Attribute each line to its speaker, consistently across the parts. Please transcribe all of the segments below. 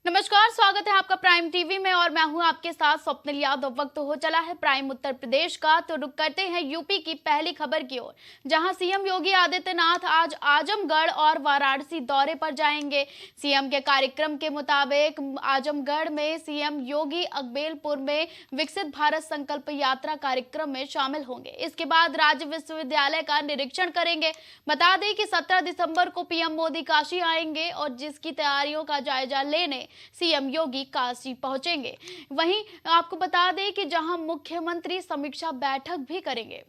Speaker 1: नमस्कार, स्वागत है आपका प्राइम टीवी में और मैं हूं आपके साथ स्वप्निल यादव। वक्त हो चला है प्राइम उत्तर प्रदेश का, तो रुक करते हैं यूपी की पहली खबर की ओर, जहां सीएम योगी आदित्यनाथ आज आजमगढ़ और वाराणसी दौरे पर जाएंगे। सीएम के कार्यक्रम के मुताबिक आजमगढ़ में सीएम योगी अकबेलपुर में विकसित भारत संकल्प यात्रा कार्यक्रम में शामिल होंगे। इसके बाद राज्य विश्वविद्यालय का निरीक्षण करेंगे। बता दें कि 17 दिसंबर को पीएम मोदी काशी आएंगे और जिसकी तैयारियों का जायजा लेने सीएम योगी काशी पहुंचेंगे। वहीं आपको बता दें कि जहां मुख्यमंत्री समीक्षा बैठक भी करेंगे।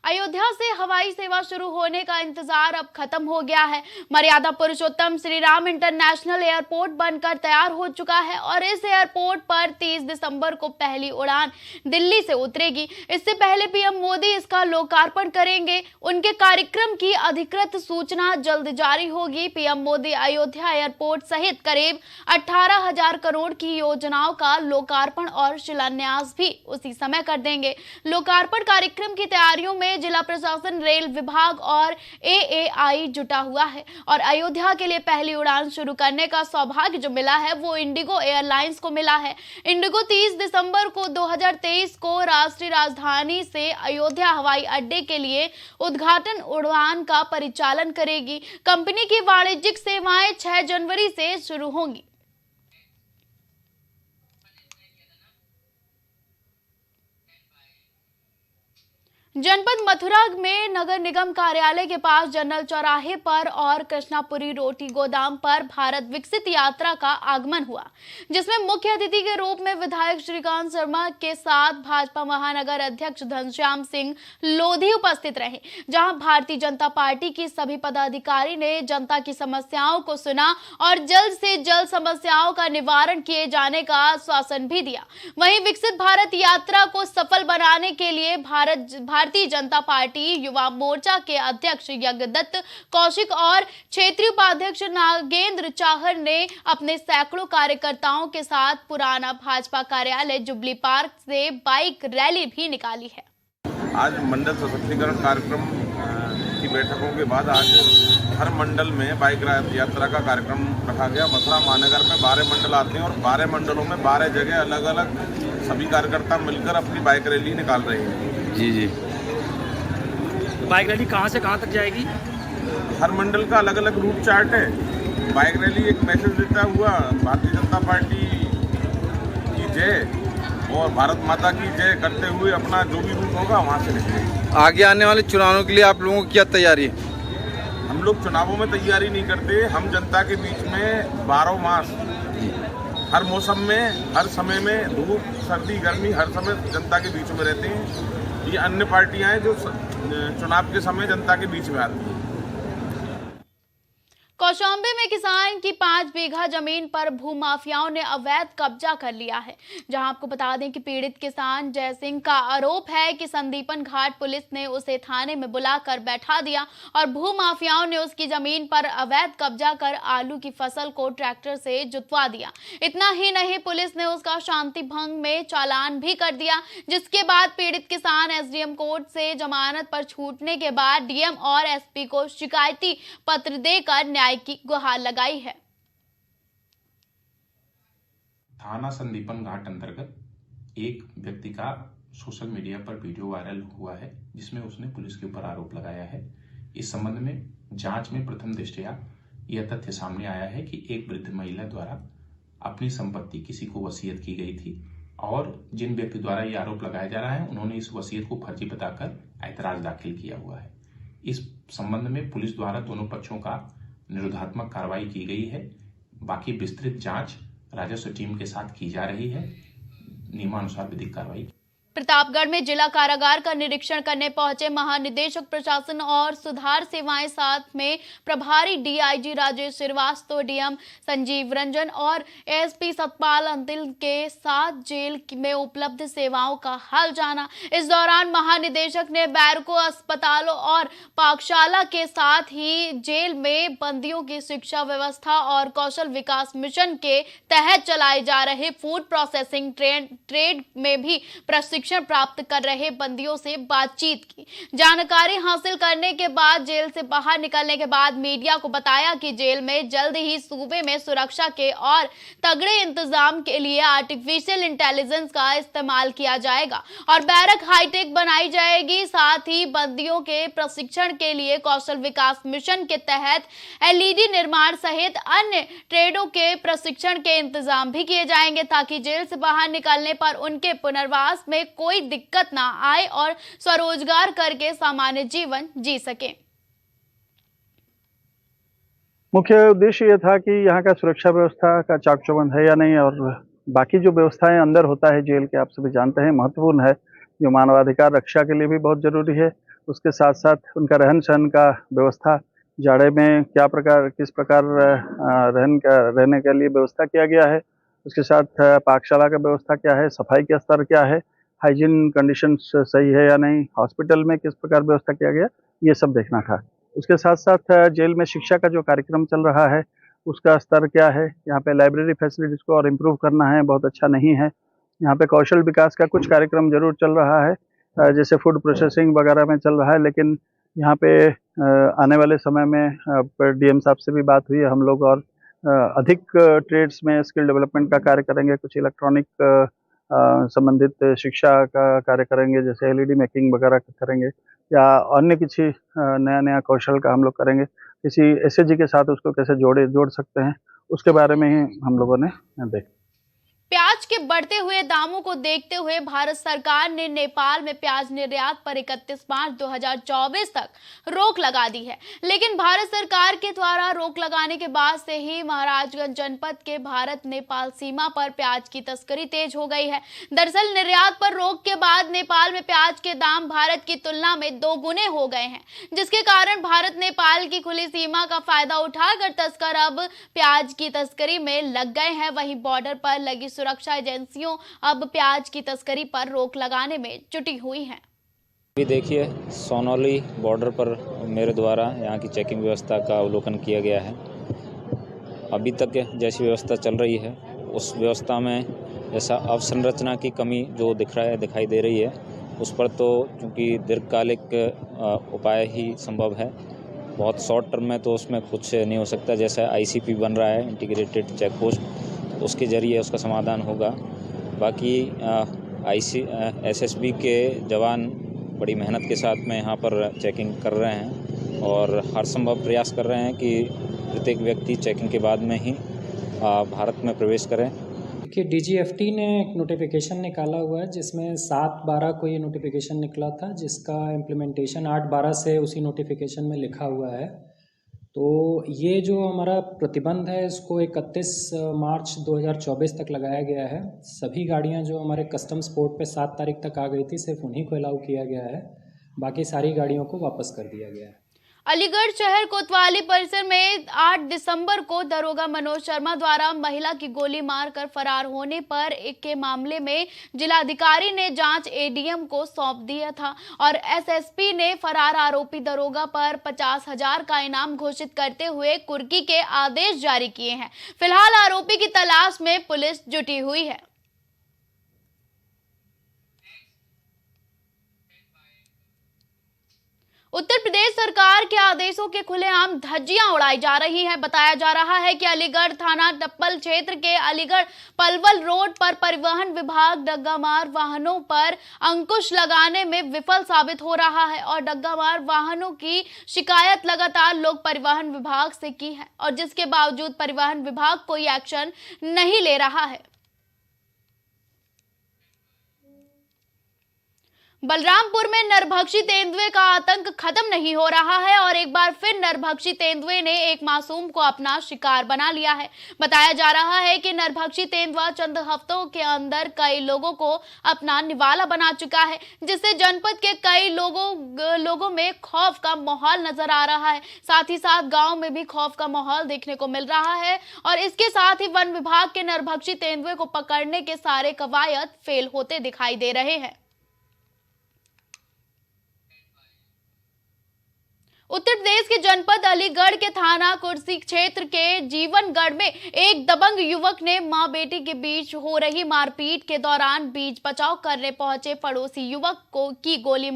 Speaker 1: अयोध्या से हवाई सेवा शुरू होने का इंतजार अब खत्म हो गया है। मर्यादा पुरुषोत्तम श्री राम इंटरनेशनल एयरपोर्ट बनकर तैयार हो चुका है और इस एयरपोर्ट पर 30 दिसंबर को पहली उड़ान दिल्ली से उतरेगी। इससे पहले पीएम मोदी इसका लोकार्पण करेंगे। उनके कार्यक्रम की अधिकृत सूचना जल्द जारी होगी। पीएम मोदी अयोध्या एयरपोर्ट सहित करीब 18,000 करोड़ की योजनाओं का लोकार्पण और शिलान्यास भी उसी समय कर देंगे। लोकार्पण कार्यक्रम की तैयारियों में जिला प्रशासन, रेल विभाग और एएआई जुटा हुआ है और अयोध्या के लिए पहली उड़ान शुरू करने का सौभाग्य जो मिला है वो इंडिगो एयरलाइंस को मिला है। इंडिगो 30 दिसंबर को 2023 को राष्ट्रीय राजधानी से अयोध्या हवाई अड्डे के लिए उद्घाटन उड़ान का परिचालन करेगी। कंपनी की वाणिज्यिक सेवाएं 6 जनवरी से शुरू होंगी। जनपद मथुरा में नगर निगम कार्यालय के पास जनरल चौराहे पर और कृष्णापुरी रोटी गोदाम पर भारत विकसित यात्रा का आगमन हुआ, जिसमें मुख्य अतिथि के रूप में विधायक श्रीकांत शर्मा के साथ भाजपा महानगर अध्यक्ष घनश्याम सिंह लोधी उपस्थित रहे। जहां भारतीय जनता पार्टी की सभी पदाधिकारी ने जनता की समस्याओं को सुना और जल्द से जल्द समस्याओं का निवारण किए जाने का आश्वासन भी दिया। वहीं विकसित भारत यात्रा को सफल बनाने के लिए भारतीय जनता पार्टी युवा मोर्चा के अध्यक्ष यज्ञदत्त कौशिक और क्षेत्रीय उपाध्यक्ष नागेंद्र चाहर ने अपने सैकड़ों कार्यकर्ताओं के साथ पुराना भाजपा कार्यालय जुबली पार्क से बाइक रैली भी निकाली है।
Speaker 2: आज मंडल सशक्तिकरण कार्यक्रम की बैठकों के बाद आज हर मंडल में बाइक यात्रा का कार्यक्रम रखा गया। मथुरा महानगर में 12 मंडल आते हैं और 12 मंडलों में 12 जगह अलग अलग सभी कार्यकर्ता मिलकर अपनी बाइक रैली निकाल रहे हैं।
Speaker 3: जी। बाइक रैली कहाँ से कहाँ तक जाएगी?
Speaker 2: हर मंडल का अलग अलग रूट चार्ट है। बाइक रैली एक मैसेज देता हुआ भारतीय जनता पार्टी की जय और भारत माता की जय करते हुए अपना जो भी रूट होगा वहाँ से निकलेगा।
Speaker 3: आगे आने वाले चुनावों के लिए आप लोगों की क्या तैयारी है?
Speaker 2: हम लोग चुनावों में तैयारी नहीं करते। हम जनता के बीच में 12 मास हर मौसम में, हर समय में, धूप सर्दी गर्मी हर समय जनता के बीच में रहते हैं। ये अन्य पार्टियां हैं जो चुनाव के समय जनता के बीच में आती हैं।
Speaker 1: कौशाम्बी में किसान की 5 बीघा जमीन पर भूमाफियाओं ने अवैध कब्जा कर लिया है। जहां आपको बता दें कि पीड़ित किसान जय सिंह का आरोप है कि संदीपन घाट पुलिस ने उसे थाने में बुलाकर बैठा दिया और भूमाफियाओं ने उसकी जमीन पर अवैध कब्जा कर आलू की फसल को ट्रैक्टर से जुतवा दिया। इतना ही नहीं, पुलिस ने उसका शांति भंग में चालान भी कर दिया, जिसके बाद पीड़ित किसान एसडीएम कोर्ट से जमानत पर छूटने के बाद डीएम और एसपी को शिकायती पत्र देकर न्याय की गुहार लगाई है।
Speaker 4: थाना संदीपन घाट अंतर्गत एक व्यक्ति का सोशल मीडिया पर वीडियो वायरल हुआ है, जिसमें उसने पुलिस के ऊपर आरोप लगाया है। इस संबंध में जांच में प्रथम दृष्टया यह तथ्य सामने आया है कि एक वृद्ध महिला द्वारा अपनी संपत्ति किसी को वसीयत की गई थी और जिन व्यक्ति द्वारा यह आरोप लगाया जा रहा है उन्होंने इस वसीयत को फर्जी बताकर ऐतराज दाखिल किया हुआ है। इस संबंध में पुलिस द्वारा दोनों पक्षों का निरोधात्मक कार्रवाई की गई है। बाकी विस्तृत जांच राजस्व टीम के साथ की जा रही है। नियमानुसार विधिक कार्रवाई।
Speaker 1: प्रतापगढ़ में जिला कारागार का निरीक्षण करने पहुंचे महानिदेशक प्रशासन और सुधार सेवाएं, साथ में प्रभारी डीआईजी राजेश श्रीवास्तव, डीएम संजीव रंजन और एसपी सतपाल अंतिल के साथ जेल में उपलब्ध सेवाओं का हाल जाना। इस दौरान महानिदेशक ने बैरकों, अस्पतालों और पाकशाला के साथ ही जेल में बंदियों की शिक्षा व्यवस्था और कौशल विकास मिशन के तहत चलाए जा रहे फूड प्रोसेसिंग ट्रेड में भी प्रशिक्षण प्रशिक्षण प्राप्त कर रहे बंदियों से बातचीत की। जानकारी हासिल करने के बाद जेल से बाहर निकलने के बाद मीडिया को बताया कि जेल में जल्द ही सूबे में सुरक्षा के और तगड़े इंतजाम के लिए आर्टिफिशियल इंटेलिजेंस का इस्तेमाल किया जाएगा और बैरक हाईटेक बनाई जाएगी। साथ ही बंदियों के प्रशिक्षण के लिए कौशल विकास मिशन के तहत एलईडी निर्माण सहित अन्य ट्रेडों के प्रशिक्षण के इंतजाम भी किए जाएंगे ताकि जेल से बाहर निकलने पर उनके पुनर्वास में कोई दिक्कत ना आए और स्वरोजगार करके सामान्य जीवन जी सके।
Speaker 5: मुख्य उद्देश्य ये था कि यहाँ का सुरक्षा व्यवस्था का चाक चौबंद है या नहीं, और बाकी जो व्यवस्थाएं अंदर होता है जेल के, आप सभी जानते हैं, महत्वपूर्ण है, जो मानवाधिकार रक्षा के लिए भी बहुत जरूरी है। उसके साथ साथ उनका रहन सहन का व्यवस्था, जाड़े में किस प्रकार रहने के लिए व्यवस्था किया गया है, उसके साथ पाकशाला का व्यवस्था क्या है, सफाई का स्तर क्या है, हाइजीन कंडीशंस सही है या नहीं, हॉस्पिटल में किस प्रकार व्यवस्था किया गया, ये सब देखना था। उसके साथ साथ जेल में शिक्षा का जो कार्यक्रम चल रहा है उसका स्तर क्या है, यहाँ पे लाइब्रेरी फैसिलिटीज़ को और इम्प्रूव करना है, बहुत अच्छा नहीं है। यहाँ पे कौशल विकास का कुछ कार्यक्रम जरूर चल रहा है, जैसे फूड प्रोसेसिंग वगैरह में चल रहा है, लेकिन यहाँ पे आने वाले समय में डीएम साहब से भी बात हुई है हम लोग, और अधिक ट्रेड्स में स्किल डेवलपमेंट का कार्य करेंगे, कुछ इलेक्ट्रॉनिक संबंधित शिक्षा का कार्य करेंगे, जैसे एलईडी मेकिंग वगैरह करेंगे या अन्य किसी नया कौशल का हम लोग करेंगे। किसी एसएचजी के साथ उसको कैसे जोड़ सकते हैं, उसके बारे में ही हम लोगों ने देखा।
Speaker 1: प्याज के बढ़ते हुए दामों को देखते हुए भारत सरकार ने नेपाल में प्याज निर्यात पर 31 मार्च 2024 तक रोक लगा दी है। लेकिन भारत सरकार के द्वारा रोक लगाने के बाद से ही महाराजगंज जनपद के भारत नेपाल सीमा पर प्याज की तस्करी तेज हो गई है। दरअसल निर्यात पर रोक के बाद नेपाल में प्याज के दाम भारत की तुलना में 2 गुने हो गए हैं, जिसके कारण भारत नेपाल की खुली सीमा का फायदा उठाकर तस्कर अब प्याज की तस्करी में लग गए हैं। वहीं बॉर्डर पर लगी सुरक्षा एजेंसियों अब प्याज की तस्करी पर रोक लगाने में जुटी हुई हैं।
Speaker 6: अभी देखिए, सोनौली बॉर्डर पर मेरे द्वारा यहाँ की चेकिंग व्यवस्था का अवलोकन किया गया है। अभी तक जैसी व्यवस्था चल रही है उस व्यवस्था में जैसा अवसंरचना की कमी जो दिखाई दे रही है, उस पर तो चूँकि दीर्घकालिक उपाय ही संभव है। बहुत शॉर्ट टर्म में तो उसमें कुछ नहीं हो सकता। जैसा आईसीपी बन रहा है, इंटीग्रेटेड चेक पोस्ट, उसके ज़रिए उसका समाधान होगा। बाकी एसएसबी के जवान बड़ी मेहनत के साथ में यहाँ पर चेकिंग कर रहे हैं और हर संभव प्रयास कर रहे हैं कि प्रत्येक व्यक्ति चेकिंग के बाद में ही भारत में प्रवेश करें।
Speaker 7: कि डीजीएफटी ने एक नोटिफिकेशन निकाला हुआ है जिसमें 7/12 को ये नोटिफिकेशन निकला था, जिसका इम्प्लीमेंटेशन 8/12 से उसी नोटिफिकेशन में लिखा हुआ है। तो ये जो हमारा प्रतिबंध है इसको 31 मार्च 2024 तक लगाया गया है। सभी गाड़ियां जो हमारे कस्टम्स पोर्ट पे 7 तारीख तक आ गई थी, सिर्फ उन्हीं को अलाउ किया गया है, बाकी सारी गाड़ियों को वापस कर दिया गया है।
Speaker 1: अलीगढ़ शहर कोतवाली परिसर में 8 दिसंबर को दरोगा मनोज शर्मा द्वारा महिला की गोली मारकर फरार होने पर के मामले में जिलाधिकारी ने जांच एडीएम को सौंप दिया था और एसएसपी ने फरार आरोपी दरोगा पर 50,000 का इनाम घोषित करते हुए कुर्की के आदेश जारी किए हैं। फिलहाल आरोपी की तलाश में पुलिस जुटी हुई है। उत्तर प्रदेश सरकार के आदेशों के खुलेआम धज्जियां उड़ाई जा रही हैं। बताया जा रहा है कि अलीगढ़ थाना टप्पल क्षेत्र के अलीगढ़ पलवल रोड पर परिवहन विभाग डग्गामार वाहनों पर अंकुश लगाने में विफल साबित हो रहा है और डग्गामार वाहनों की शिकायत लगातार लोक परिवहन विभाग से की है और जिसके बावजूद परिवहन विभाग कोई एक्शन नहीं ले रहा है। बलरामपुर में नरभक्षी तेंदुए का आतंक खत्म नहीं हो रहा है और एक बार फिर नरभक्षी तेंदुए ने एक मासूम को अपना शिकार बना लिया है। बताया जा रहा है कि नरभक्षी तेंदुआ चंद हफ्तों के अंदर कई लोगों को अपना निवाला बना चुका है, जिससे जनपद के कई लोगों में खौफ का माहौल नजर आ रहा है। साथ ही साथ गांव में भी खौफ का माहौल देखने को मिल रहा है और इसके साथ ही वन विभाग के नरभक्षी तेंदुए को पकड़ने के सारे कवायद फेल होते दिखाई दे रहे हैं। उत्तर प्रदेश के जनपद अलीगढ़ के थाना कुर्सी क्षेत्र के जीवनगढ़ में एक दबंग युवक ने मां बेटी के बीच हो रही मारपीट के दौरान बीच बचाव करने पहुंचे पड़ोसी युवक को की गोली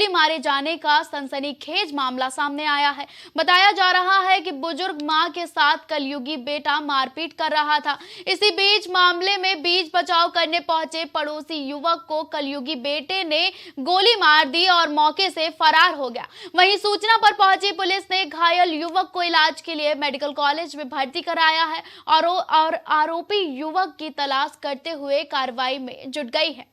Speaker 1: मारे जाने का सनसनीखेज मामला सामने आया है। बताया जा रहा है कि बुजुर्ग मां के साथ कलयुगी बेटा मारपीट कर रहा था। इसी बीच मामले में बीच बचाव करने पहुंचे पड़ोसी युवक को कलयुगी बेटे ने गोली मार दी और मौके से फरार हो गया। वहीं सूचना पर पहुंची पुलिस ने घायल युवक को इलाज के लिए मेडिकल कॉलेज में भर्ती कराया है और आरोपी युवक की तलाश करते हुए कार्रवाई में जुट गई है।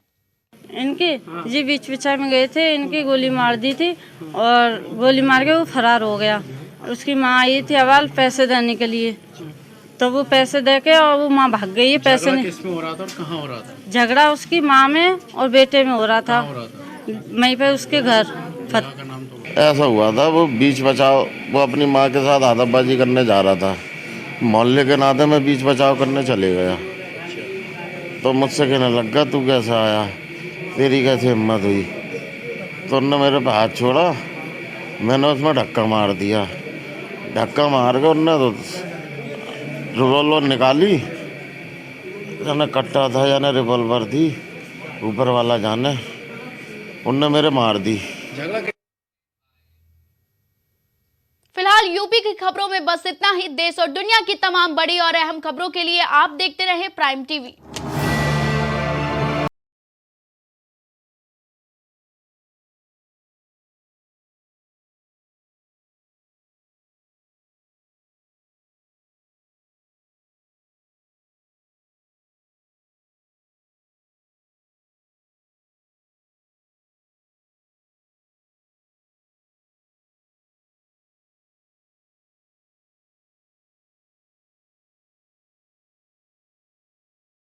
Speaker 8: इनके जी बीच बिचा में गए थे, इनकी गोली मार दी थी और गोली मार के वो फरार हो गया। उसकी माँ आई थी अवाल पैसे देने के लिए, तो वो पैसे दे के और वो माँ भाग गई है। पैसे नहीं,
Speaker 3: किसमें हो रहा था और कहाँ हो रहा था?
Speaker 8: झगड़ा उसकी माँ में और बेटे में हो रहा था, वहीं पे उसके घर।
Speaker 9: ऐसा हुआ था, वो बीच बचाव, वो अपनी माँ के साथ आदतबाजी करने जा रहा था। मोहल्ले के नाते में बीच बचाव करने चले गया, तो मुझसे कहने लग गया तू कैसे आया, तेरी कैसे हिम्मत हुई। तो उन्होंने मेरे पे हाथ छोड़ा, मैंने उसमें धक्का मार दिया। धक्का मार के उन्होंने तो रिवॉल्वर निकाली, जाने कट्टा था जाने रिवॉल्वर थी, ऊपर वाला जाने, उनने मेरे मार दी।
Speaker 1: फिलहाल यूपी की खबरों में बस इतना ही। देश और दुनिया की तमाम बड़ी और अहम खबरों के लिए आप देखते रहें प्राइम टीवी।